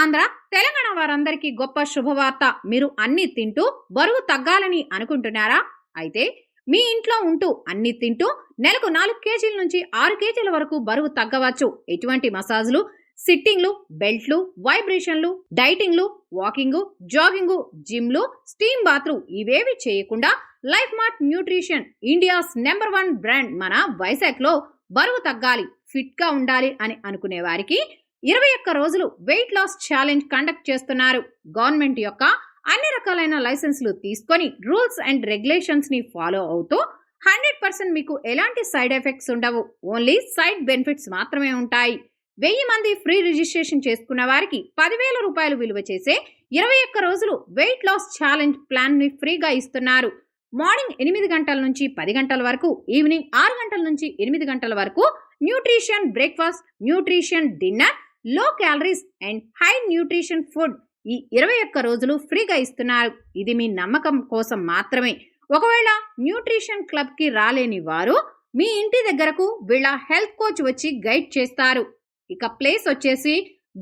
ఆంధ్ర, తెలంగాణ వారందరికీ గొప్ప శుభవార్త. మీరు అన్ని తింటూ బరువు తగ్గాలని అనుకుంటున్నారా? అయితే మీ ఇంట్లో ఉంటూ అన్ని తింటూ నెలకు 4 కేజీల నుంచి 6 కేజీల వరకు బరువు తగ్గవచ్చు. ఎటువంటి మసాజ్లు, సిట్టింగ్లు, బెల్ట్లు, వైబ్రేషన్లు, డైటింగ్లు, వాకింగ్, జాగింగ్, జిమ్లు, స్టీమ్ బాత్లు ఇవేవి చేయకుండా life mart nutrition, India's #1 brand మన వైజాగ్ లో బరువు తగ్గాలి, ఫిట్ గా ఉండాలి అని అనుకునే వారికి 21 రోజులు వెయిట్ లాస్ ఛాలెంజ్ కండక్ట్ చేస్తున్నారు. గవర్నమెంట్ యొక్క అన్ని రకాలైన లైసెన్స్లు తీసుకొని రూల్స్ అండ్ రెగ్యులేషన్స్ ని ఫాలో అవుతూ 100% మీకు ఎలాంటి సైడ్ ఎఫెక్ట్స్ ఉండవు. ఓన్లీ సైడ్ బెనిఫిట్స్ మాత్రమే ఉంటాయి. 1000 మంది ఫ్రీ రిజిస్ట్రేషన్ చేసుకున్న వారికి 10,000 రూపాయలు విలువ చేసే 21 రోజులు వెయిట్ లాస్ ఛాలెంజ్ ప్లాన్ ని ఫ్రీగా ఇస్తున్నారు. మార్నింగ్ 8 గంటల నుంచి 10 గంటల వరకు, ఈవినింగ్ 6 గంటల నుంచి 8 గంటల వరకు న్యూట్రిషన్ బ్రేక్ఫాస్ట్, న్యూట్రిషన్ డిన్నర్, లో calories and high nutrition food ఈ 21 రోజులు ఫ్రీగా ఇస్తున్నారు. ఇది మీ నమ్మకం కోసం మాత్రమే. ఒకవేళ న్యూట్రిషన్ క్లబ్ కి రాలేని వారు మీ ఇంటి దగ్గరకు వీళ్ళ హెల్త్ కోచ్ వచ్చి గైడ్ చేస్తారు. ఇక ప్లేస్ వచ్చేసి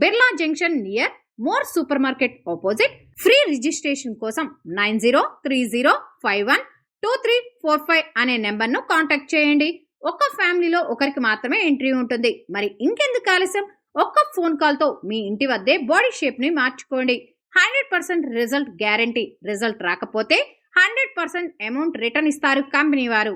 Birla junction near more super market opposite. Free registration కోసం 9030512345 అనే నెంబర్ ను కాంటాక్ట్ చేయండి. ఒక్క ఫ్యామిలీలో ఒకరికి మాత్రమే ఎంట్రీ ఉంటుంది. మరి ఇంకెందుకు ఆలస్యం, ఒక్క ఫోన్ కాల్ తో మీ ఇంటి వద్దే బాడీ షేప్ ని మార్చుకోండి. 100% రిజల్ట్ గ్యారంటీ. రిజల్ట్ రాకపోతే 100% అమౌంట్ రిటర్న్ ఇస్తారు కంపెనీ వారు.